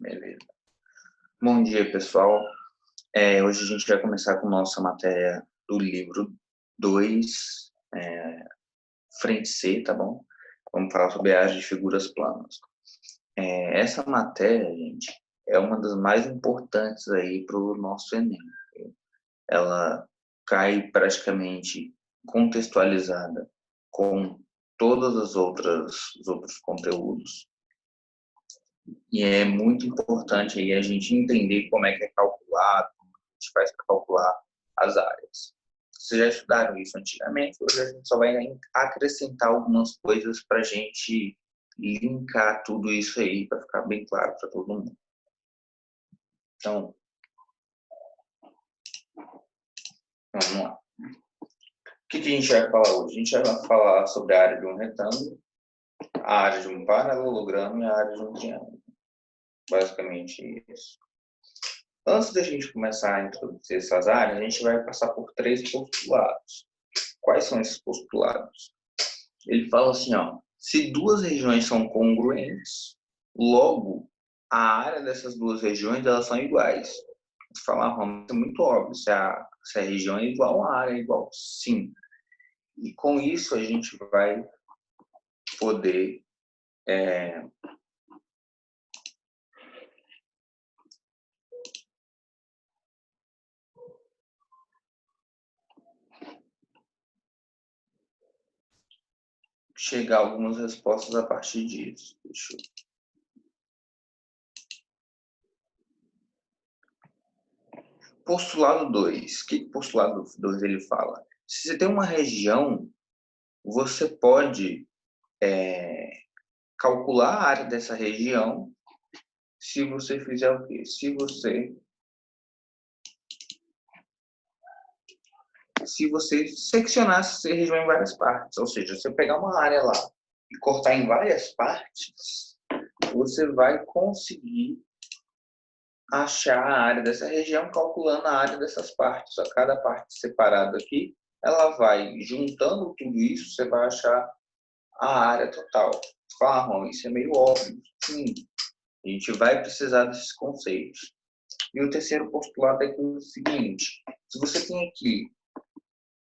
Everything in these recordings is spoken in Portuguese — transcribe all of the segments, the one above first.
Beleza. Bom dia, pessoal. Hoje a gente vai começar com nossa matéria do livro 2, frente C, tá bom? Vamos falar sobre a área de figuras planas. Essa matéria, gente, é uma das mais importantes aí para o nosso Enem. Ela cai praticamente contextualizada com todos os outros conteúdos. E é muito importante aí a gente entender como é que é calculado, como a gente faz para calcular as áreas. Vocês já estudaram isso antigamente, hoje a gente só vai acrescentar algumas coisas para a gente linkar tudo isso aí, para ficar bem claro para todo mundo. Então, vamos lá. O que a gente vai falar hoje? A gente vai falar sobre a área de um retângulo, a área de um paralelogramo e a área de um triângulo. Basicamente isso. Antes da gente começar a introduzir essas áreas, a gente vai passar por 3 postulados. Quais são esses postulados? Ele fala assim, ó, se 2 regiões são congruentes, logo a área dessas 2 regiões elas são iguais. Você fala, isso é muito óbvio, se a região é igual, a área é igual. Sim. E com isso a gente vai poder chegar a algumas respostas a partir disso. Deixa eu... Postulado 2. O que o postulado 2 ele fala? Se você tem uma região, você pode calcular a área dessa região se você fizer o quê? Se você seccionar essa região em várias partes. Ou seja, se você pegar uma área lá e cortar em várias partes, você vai conseguir achar a área dessa região calculando a área dessas partes. A cada parte separada aqui, ela vai juntando tudo isso, você vai achar a área total. Fala, isso é meio óbvio. Sim, a gente vai precisar desses conceitos. E o terceiro postulado é o seguinte: se você tem aqui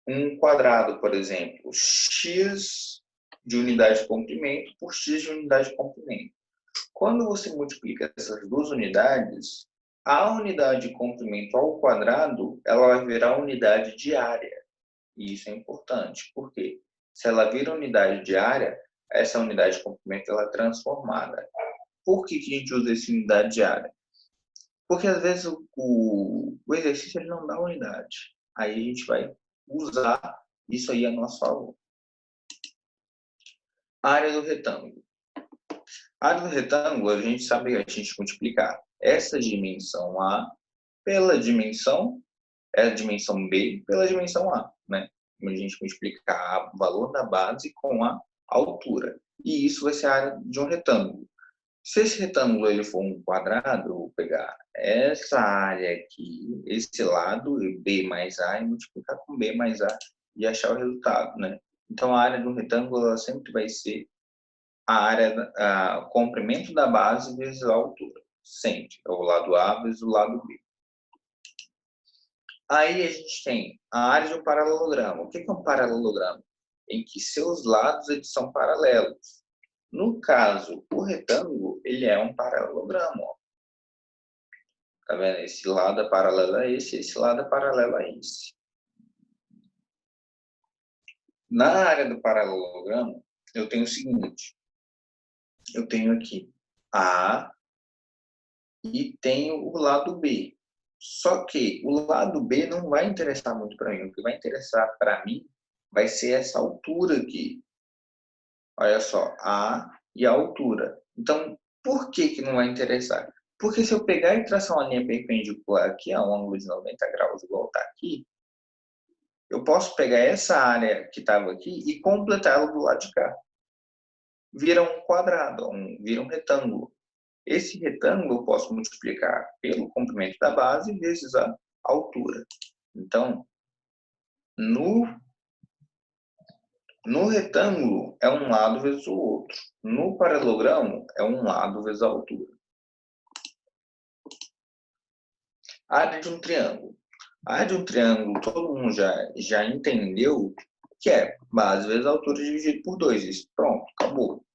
um quadrado, por exemplo, x de unidade de comprimento por x de unidade de comprimento. Quando você multiplica essas 2 unidades, a unidade de comprimento ao quadrado ela vai virar unidade de área. E isso é importante. Por quê? Se ela vira unidade de área, essa unidade de comprimento ela é transformada. Por que a gente usa essa unidade de área? Porque às vezes o exercício ele não dá unidade. Aí a gente vai usar isso aí a nosso favor. Área do retângulo. A área do retângulo, a gente sabe que a gente multiplicar essa dimensão A pela dimensão, a dimensão B pela dimensão A, né? A gente multiplicar o valor da base com a altura. E isso vai ser a área de um retângulo. Se esse retângulo ele for um quadrado, eu vou pegar essa área aqui, esse lado, B mais A, e multiplicar com B mais A e achar o resultado, né? Então, a área do retângulo ela sempre vai ser a área, o comprimento da base vezes a altura. Sempre. É o lado A vezes o lado B. Aí a gente tem a área de um paralelogramo. O que é um paralelogramo? Em que seus lados eles são paralelos. No caso, o retângulo, ele é um paralelogramo. Ó. Tá vendo? Esse lado é paralelo a esse lado é paralelo a esse. Na área do paralelogramo, eu tenho o seguinte. Eu tenho aqui A e tenho o lado B. Só que o lado B não vai interessar muito para mim. O que vai interessar para mim vai ser essa altura aqui. Olha só, A e a altura. Então, por que não vai interessar? Porque se eu pegar e traçar uma linha perpendicular aqui, a um ângulo de 90 graus igual está aqui, eu posso pegar essa área que estava aqui e completá-la do lado de cá. Vira um quadrado, vira um retângulo. Esse retângulo eu posso multiplicar pelo comprimento da base vezes a altura. Então, no No retângulo, é um lado vezes o outro. No paralelogramo, é um lado vezes a altura. Área de um triângulo. A área de um triângulo, todo mundo já entendeu que é base vezes a altura dividido por 2. Isso, pronto, acabou.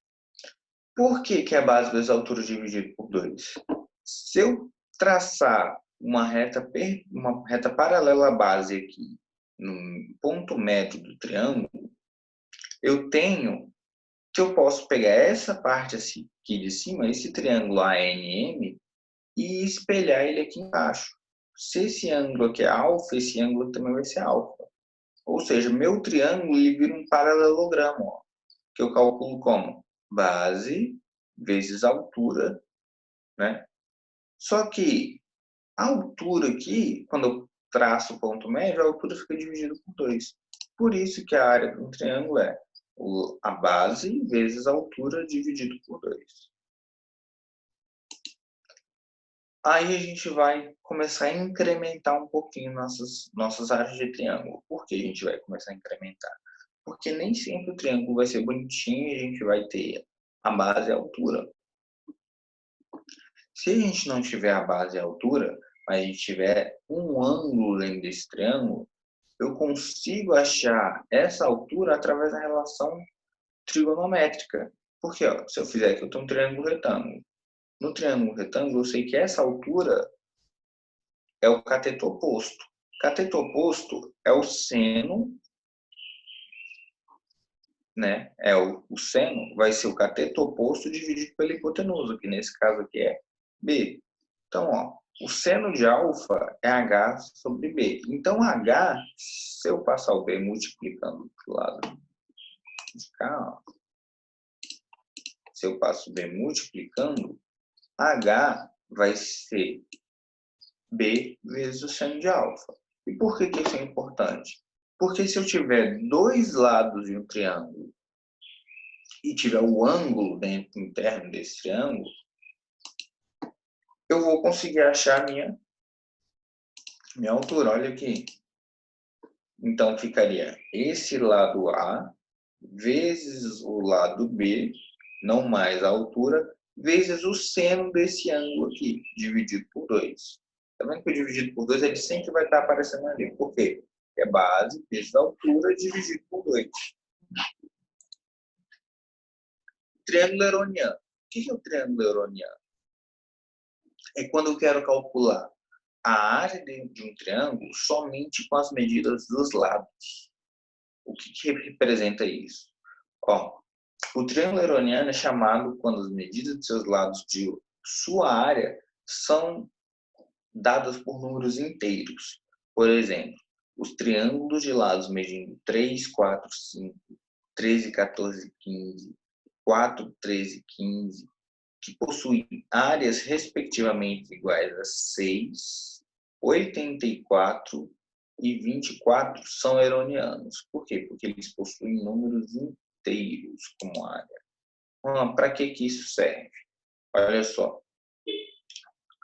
Por que é base vezes a altura dividido por 2? Se eu traçar uma reta paralela à base aqui, no ponto médio do triângulo, eu posso pegar essa parte aqui de cima, esse triângulo ANM, e espelhar ele aqui embaixo. Se esse ângulo aqui é alfa, esse ângulo também vai ser alfa. Ou seja, meu triângulo ele vira um paralelogramo, ó, que eu calculo como base vezes altura, né? Só que a altura aqui, quando eu traço o ponto médio, a altura fica dividida por 2. Por isso que a área de um triângulo é a base vezes a altura dividido por 2. Aí a gente vai começar a incrementar um pouquinho nossas áreas de triângulo. Por que a gente vai começar a incrementar? Porque nem sempre o triângulo vai ser bonitinho e a gente vai ter a base e a altura. Se a gente não tiver a base e a altura, mas a gente tiver um ângulo dentro desse triângulo, eu consigo achar essa altura através da relação trigonométrica. Porque, ó, se eu fizer aqui, eu tenho um triângulo retângulo. No triângulo retângulo, eu sei que essa altura é o cateto oposto. Cateto oposto é o seno, né? O seno vai ser o cateto oposto dividido pela hipotenusa, que nesse caso aqui é B. Então, ó, o seno de alfa é H sobre B. Então, H, se eu passar o B multiplicando para o lado de cá, ó, se eu passo o B multiplicando, H vai ser B vezes o seno de alfa. E por que isso é importante? Porque se eu tiver dois lados de um triângulo e tiver o ângulo dentro interno desse triângulo, eu vou conseguir achar minha altura. Olha aqui. Então, ficaria esse lado A vezes o lado B, não mais a altura, vezes o seno desse ângulo aqui, dividido por 2. Tá vendo que o dividido por 2 ele sempre vai estar aparecendo ali. Por quê? É base vezes a altura dividido por 2. Triângulo heroniano. O que é o triângulo heroniano? É quando eu quero calcular a área de um triângulo somente com as medidas dos lados. O que representa isso? Ó, o triângulo heroniano é chamado quando as medidas de seus lados de sua área são dadas por números inteiros. Por exemplo, os triângulos de lados medindo 3, 4, 5, 13, 14, 15, 4, 13, 15, que possuem áreas respectivamente iguais a 6, 84 e 24 são heronianos. Por quê? Porque eles possuem números inteiros como área. Para que isso serve? Olha só.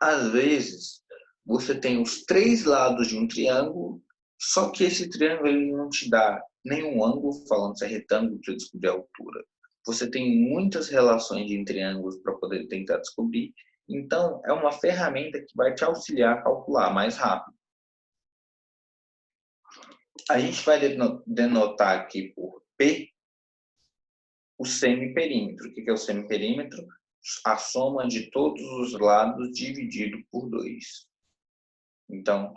Às vezes, você tem os três lados de um triângulo, só que esse triângulo ele não te dá nenhum ângulo, falando se é retângulo para descobrir a altura. Você tem muitas relações de triângulos para poder tentar descobrir. Então, é uma ferramenta que vai te auxiliar a calcular mais rápido. A gente vai denotar aqui por P o semiperímetro. O que é o semiperímetro? A soma de todos os lados dividido por 2. Então,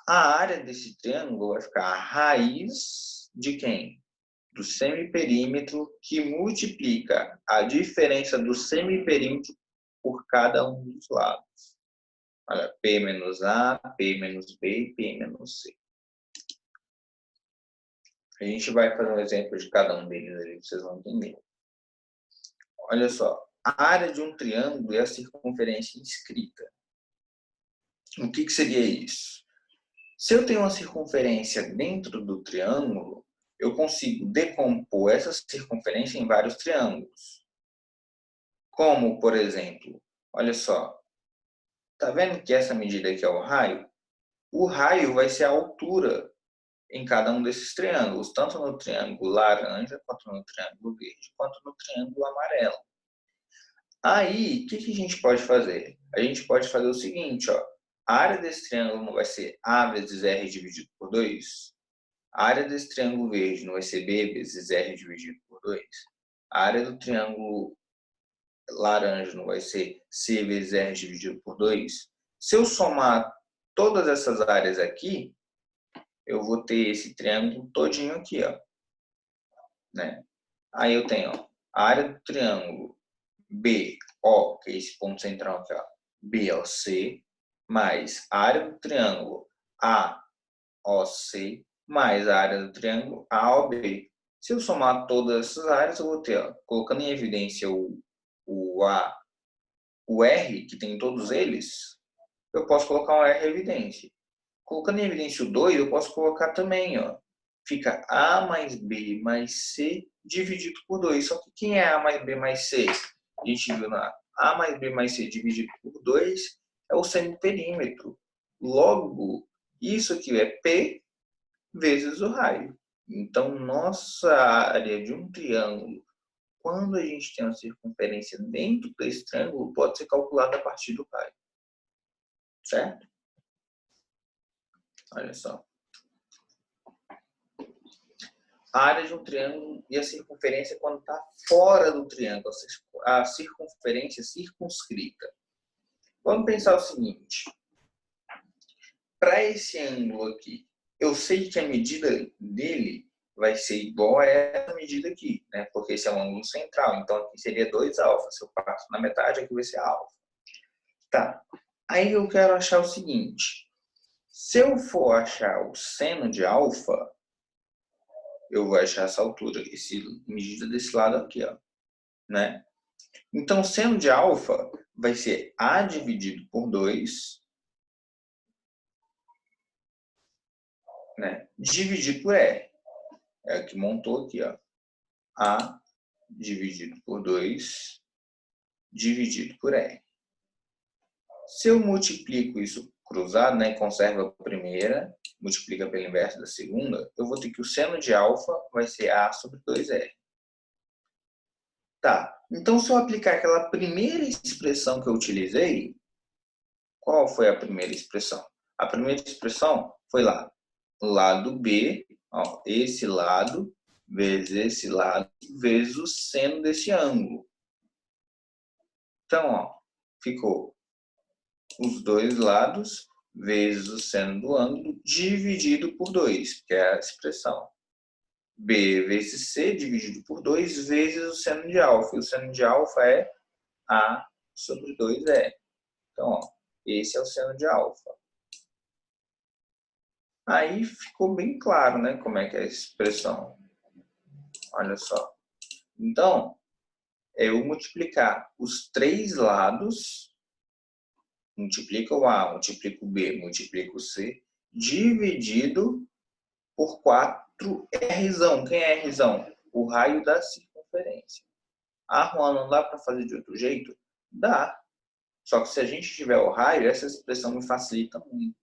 a área desse triângulo vai ficar a raiz de quem? Do semiperímetro, que multiplica a diferença do semiperímetro por cada um dos lados. Olha, P menos A, P menos B e P menos C. A gente vai fazer um exemplo de cada um deles ali, vocês vão entender. Olha só, a área de um triângulo é a circunferência inscrita. O que seria isso? Se eu tenho uma circunferência dentro do triângulo, eu consigo decompor essa circunferência em vários triângulos. Como, por exemplo, olha só, tá vendo que essa medida aqui é o raio? O raio vai ser a altura em cada um desses triângulos, tanto no triângulo laranja, quanto no triângulo verde, quanto no triângulo amarelo. Aí, o que a gente pode fazer? A gente pode fazer o seguinte, ó. A área desse triângulo não vai ser A vezes R dividido por 2? A área desse triângulo verde não vai ser B vezes R dividido por 2? A área do triângulo laranja não vai ser C vezes R dividido por 2? Se eu somar todas essas áreas aqui, eu vou ter esse triângulo todinho aqui, ó, né? Aí eu tenho, ó, a área do triângulo BO, que é esse ponto central aqui, ó, BOC, mais a área do triângulo AOC, mais a área do triângulo AOB. Se eu somar todas essas áreas, eu vou ter, ó, colocando em evidência o A, o R, que tem em todos eles, eu posso colocar um R em evidência. Colocando em evidência o 2, eu posso colocar também, ó. Fica A mais B mais C dividido por 2. Só que quem é A mais B mais C? A gente viu na A mais B mais C dividido por 2 é o semiperímetro. Logo, isso aqui é P vezes o raio. Então, nossa área de um triângulo, quando a gente tem uma circunferência dentro desse triângulo, pode ser calculada a partir do raio. Certo? Olha só. A área de um triângulo e a circunferência quando está fora do triângulo, a circunferência circunscrita. Vamos pensar o seguinte. Para esse ângulo aqui, eu sei que a medida dele vai ser igual a essa medida aqui, né? Porque esse é um ângulo central, então aqui seria 2 alfa. Se eu passo na metade, aqui vai ser alfa. Tá. Aí eu quero achar o seguinte. Se eu for achar o seno de alfa, eu vou achar essa altura, essa medida desse lado aqui, ó, né? Então, seno de alfa vai ser A dividido por 2, né? Dividido por R. É o que montou aqui, ó. A dividido por 2, dividido por R. Se eu multiplico isso cruzado, né? Conserva a primeira, multiplica pelo inverso da segunda, eu vou ter que o seno de alfa vai ser A sobre 2R. Tá, então se eu aplicar aquela primeira expressão que eu utilizei, qual foi a primeira expressão? A primeira expressão foi lá, lado B, ó, esse lado, vezes esse lado, vezes o seno desse ângulo. Então, ó, ficou os dois lados, vezes o seno do ângulo, dividido por 2, que é a expressão. B vezes C dividido por 2 vezes o seno de alfa. E o seno de alfa é A sobre 2E. Então, ó, esse é o seno de alfa. Aí ficou bem claro, né, como é que é a expressão. Olha só. Então, eu multiplicar os três lados, multiplica o A, multiplica o B, multiplica o C, dividido por 4R. Quem é R? O raio da circunferência. Ah, Juan, não dá para fazer de outro jeito? Dá. Só que se a gente tiver o raio, essa expressão me facilita muito.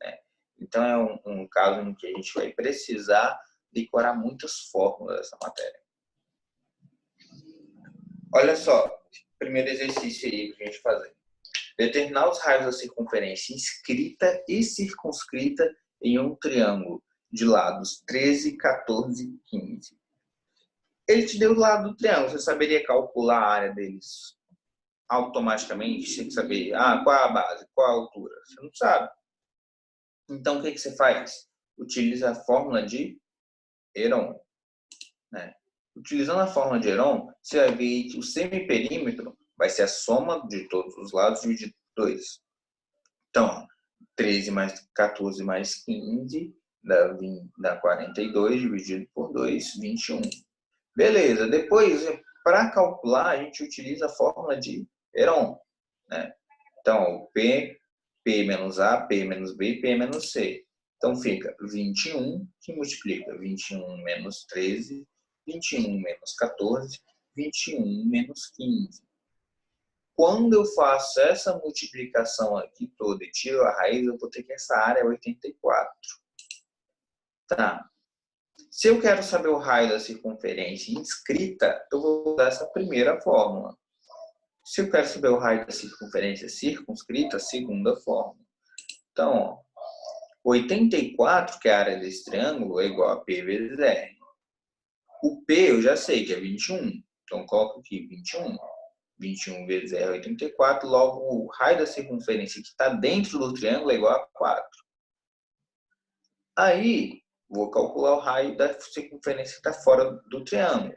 Né? Então, é um caso em que a gente vai precisar decorar muitas fórmulas dessa matéria. Olha só, primeiro exercício aí para a gente fazer. Determinar os raios da circunferência inscrita e circunscrita em um triângulo de lados 13, 14 e 15. Ele te deu o lado do triângulo, você saberia calcular a área deles automaticamente? Você tem que saber qual é a base, qual é a altura. Você não sabe. Então, o que você faz? Utiliza a fórmula de Heron. Né? Utilizando a fórmula de Heron, você vai ver que o semiperímetro vai ser a soma de todos os lados dividido por 2. Então, 13 mais 14 mais 15 dá 42, dividido por 2, 21. Beleza, depois, para calcular, a gente utiliza a fórmula de Heron. Né? Então, P menos A, P menos B, P menos C. Então, fica 21, que multiplica 21 menos 13, 21 menos 14, 21 menos 15. Quando eu faço essa multiplicação aqui toda e tiro a raiz, eu vou ter que essa área é 84. Tá. Se eu quero saber o raio da circunferência inscrita, eu vou usar essa primeira fórmula. Se eu quero saber o raio da circunferência circunscrita, segunda fórmula. Então, ó, 84, que é a área desse triângulo, é igual a P vezes R. O P eu já sei que é 21. Então, eu coloco aqui 21. 21 vezes R é 84. Logo, o raio da circunferência que está dentro do triângulo é igual a 4. Aí, vou calcular o raio da circunferência que está fora do triângulo.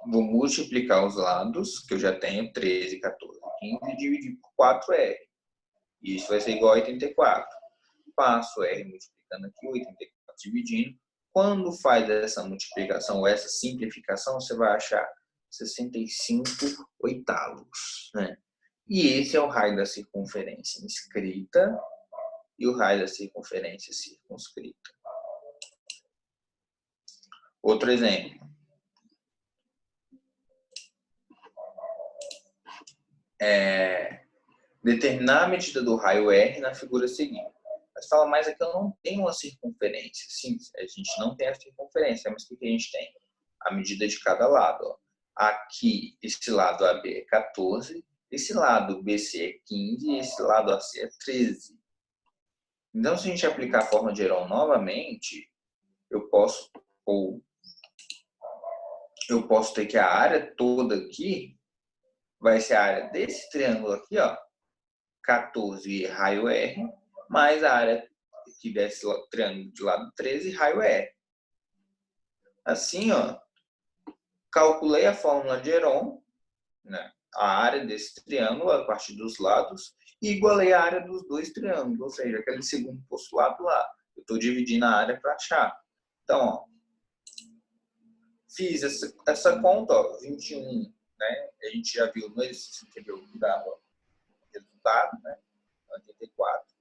Vou multiplicar os lados, que eu já tenho 13, 14, 15, e dividir por 4R. Isso vai ser igual a 84. Passo R multiplicando aqui, 84 dividindo. Quando faz essa multiplicação ou essa simplificação, você vai achar 65 oitavos. Né? E esse é o raio da circunferência inscrita e o raio da circunferência circunscrita. Outro exemplo. Determinar a medida do raio R na figura seguinte. Mas fala, mas aqui eu não tenho uma circunferência. Sim, a gente não tem a circunferência, mas o que a gente tem? A medida de cada lado. Ó. Aqui, esse lado AB é 14, esse lado BC é 15 e esse lado AC é 13. Então, se a gente aplicar a forma de Heron novamente, eu posso ter que a área toda aqui vai ser a área desse triângulo aqui, ó, 14 raio R, mais a área que desse triângulo de lado 13, raio R. Assim, ó, calculei a fórmula de Heron, né, a área desse triângulo a partir dos lados, e igualei a área dos dois triângulos, ou seja, aquele segundo postulado lá. Eu estou dividindo a área para achar. Então, ó, fiz essa conta, ó, 21, né? A gente já viu no exercício anterior que dava o resultado, né? 84.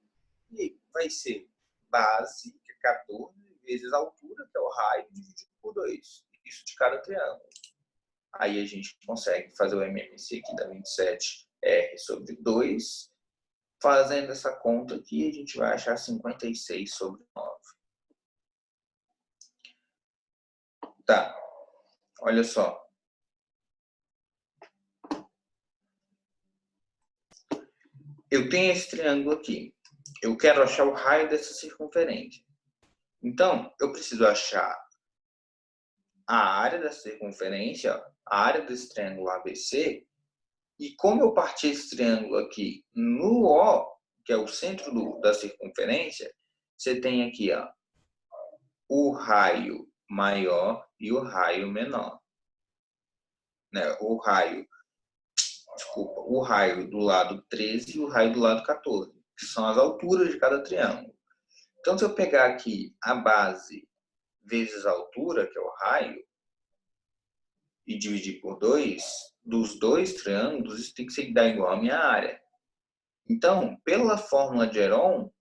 E vai ser base, que é 14, vezes a altura, que é o raio, dividido por 2. Isso de cada triângulo. Aí a gente consegue fazer o MMC aqui da 27R sobre 2. Fazendo essa conta aqui, a gente vai achar 56 sobre 9. Tá, olha só. Eu tenho esse triângulo aqui. Eu quero achar o raio dessa circunferência. Então, eu preciso achar a área da circunferência, a área desse triângulo ABC, e como eu parti esse triângulo aqui no O, que é o centro da circunferência, você tem aqui, ó, o raio maior e o raio menor. Né? O raio do lado 13 e o raio do lado 14, que são as alturas de cada triângulo. Então, se eu pegar aqui a base vezes a altura, que é o raio, e dividir por 2, dos dois triângulos, isso tem que dar igual à minha área. Então, pela fórmula de Heron,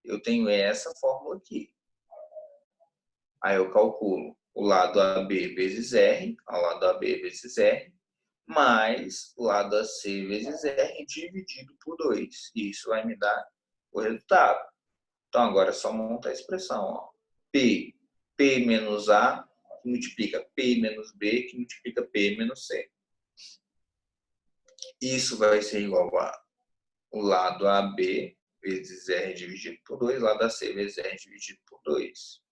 eu tenho essa fórmula aqui. Aí eu calculo o lado AB vezes R, ao lado AB vezes R, mais o lado AC vezes R dividido por 2. E isso vai me dar o resultado. Então, agora é só montar a expressão. Ó. P menos A, que multiplica P menos B, que multiplica P menos C. Isso vai ser igual a o lado AB vezes R dividido por 2, lado AC vezes R dividido por 2.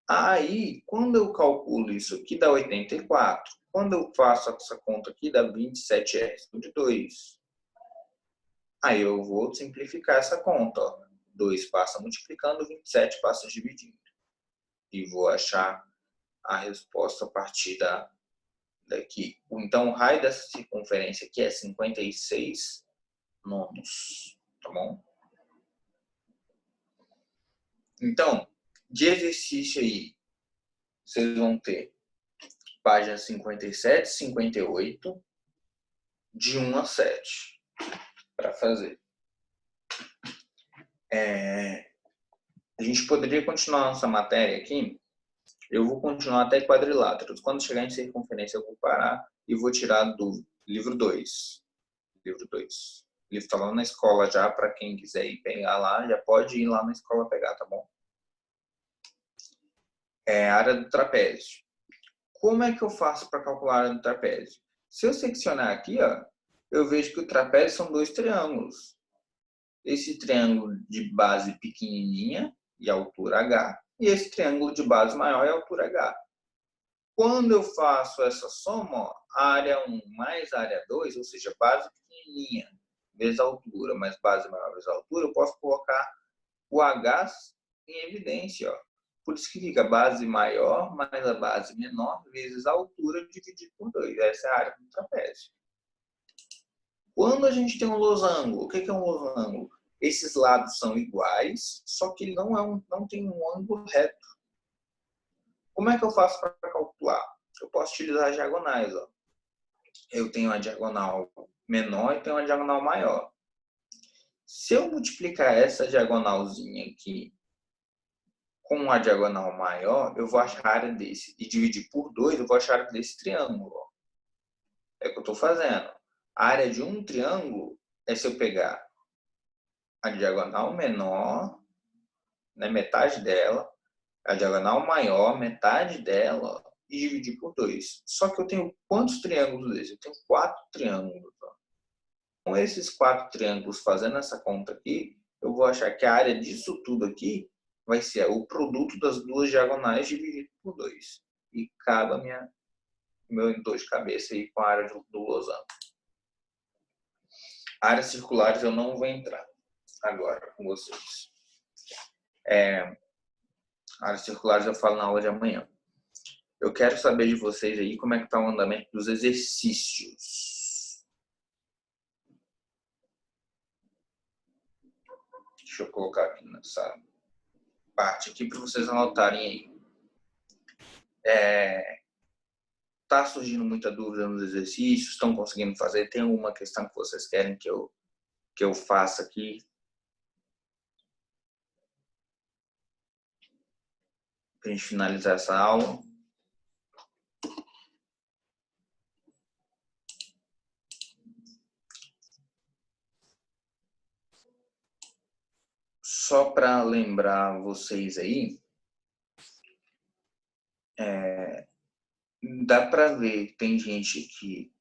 Aí, quando eu calculo isso aqui, dá 84. Quando eu faço essa conta aqui, dá 27R sobre 2. Aí eu vou simplificar essa conta. Ó. 2 passa multiplicando, 27 passa dividindo. E vou achar a resposta a partir daqui. Então, o raio dessa circunferência aqui é 56 nonos. Tá bom? Então, de exercício aí, vocês vão ter página 57, 58, de 1 a 7, para fazer. A gente poderia continuar nossa matéria aqui. Eu vou continuar até quadriláteros. Quando chegar em circunferência, eu vou parar e vou tirar do livro 2. Livro 2. O livro está lá na escola já, para quem quiser ir pegar lá, já pode ir lá na escola pegar, tá bom? a área do trapézio. Como é que eu faço para calcular a área do trapézio? Se eu seccionar aqui, ó, eu vejo que o trapézio são dois triângulos. Esse triângulo de base pequenininha e altura H, e esse triângulo de base maior e altura H. Quando eu faço essa soma, ó, a área 1 mais a área 2, ou seja, base pequenininha vezes altura mais base maior vezes altura, eu posso colocar o H em evidência. Ó. Por isso que fica base maior mais a base menor vezes a altura dividido por 2. Essa é a área do trapézio. Quando a gente tem um losango, o que é um losango? Esses lados são iguais, só que ele não tem um ângulo reto. Como é que eu faço para calcular? Eu posso utilizar diagonais. Ó. Eu tenho uma diagonal menor e tenho uma diagonal maior. Se eu multiplicar essa diagonalzinha aqui com a diagonal maior, eu vou achar a área desse. E dividir por 2, eu vou achar a área desse triângulo. Ó. É o que eu estou fazendo. A área de um triângulo é se eu pegar a diagonal menor, né, metade dela, a diagonal maior, metade dela, ó, e dividir por 2. Só que eu tenho quantos triângulos desses? Eu tenho 4 triângulos. Ó. Com esses 4 triângulos fazendo essa conta aqui, eu vou achar que a área disso tudo aqui vai ser o produto das duas diagonais dividido por 2. E cabe meu dor de cabeça aí com a área do losango. Áreas circulares eu não vou entrar agora com vocês. Áreas circulares eu falo na aula de amanhã. Eu quero saber de vocês aí como é que está o andamento dos exercícios. Deixa eu colocar aqui nessa parte aqui para vocês anotarem aí. Tá surgindo muita dúvida nos exercícios? Estão conseguindo fazer? Tem alguma questão que vocês querem que eu faça aqui? Para a gente finalizar essa aula. Só para lembrar vocês aí, dá para ver, tem gente que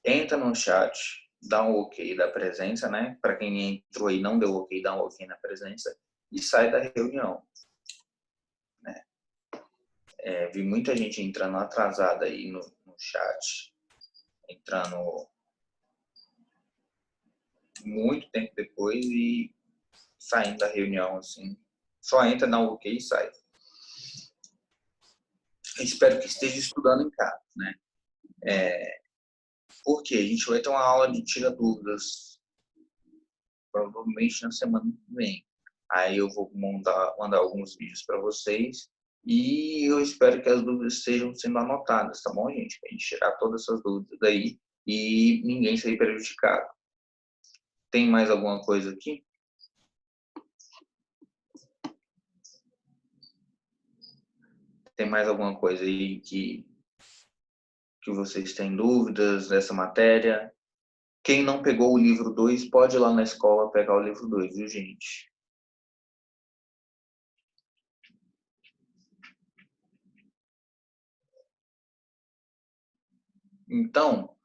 entra no chat, dá um ok da presença, né? Para quem entrou aí não deu ok, dá um ok na presença e sai da reunião. Né? Vi muita gente entrando atrasada aí no chat, entrando muito tempo depois e saindo da reunião, assim. Só entra, dá um ok e sai. Espero que esteja estudando em casa, né? Porque a gente vai ter uma aula de tira dúvidas provavelmente na semana que vem. Aí eu vou mandar alguns vídeos para vocês e eu espero que as dúvidas estejam sendo anotadas, tá bom, gente? Para a gente tirar todas essas dúvidas daí e ninguém sair prejudicado. Tem mais alguma coisa aqui? Tem mais alguma coisa aí que vocês têm dúvidas dessa matéria? Quem não pegou o livro 2, pode ir lá na escola pegar o livro 2, viu, gente? Então,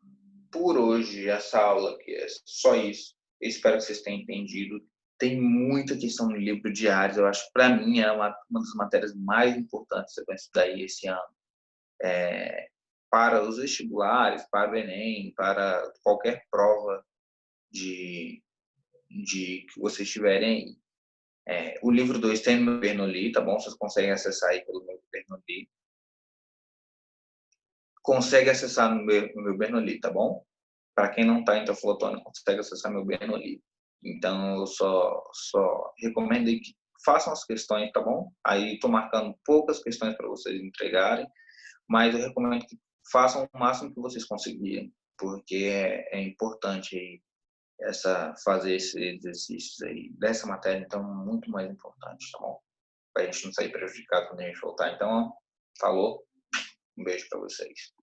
por hoje, essa aula aqui é só isso. Eu espero que vocês tenham entendido. Tem muita questão no livro de áreas. Eu acho que, para mim, é uma das matérias mais importantes que você vai estudar aí esse ano. Para os vestibulares, para o Enem, para qualquer prova que vocês tiverem aí. O livro 2 tem no meu Bernoulli, tá bom? Vocês conseguem acessar aí pelo meu Bernoulli. Consegue acessar no meu Bernoulli, tá bom? Para quem não está em Teoflotone, consegue acessar meu Bernoulli. Então, eu só recomendo que façam as questões, tá bom? Aí, estou marcando poucas questões para vocês entregarem, mas eu recomendo que façam o máximo que vocês conseguirem, porque é importante aí fazer esses exercícios aí dessa matéria, então, muito mais importante, tá bom? Para a gente não sair prejudicado quando a gente voltar. Então, falou, um beijo para vocês.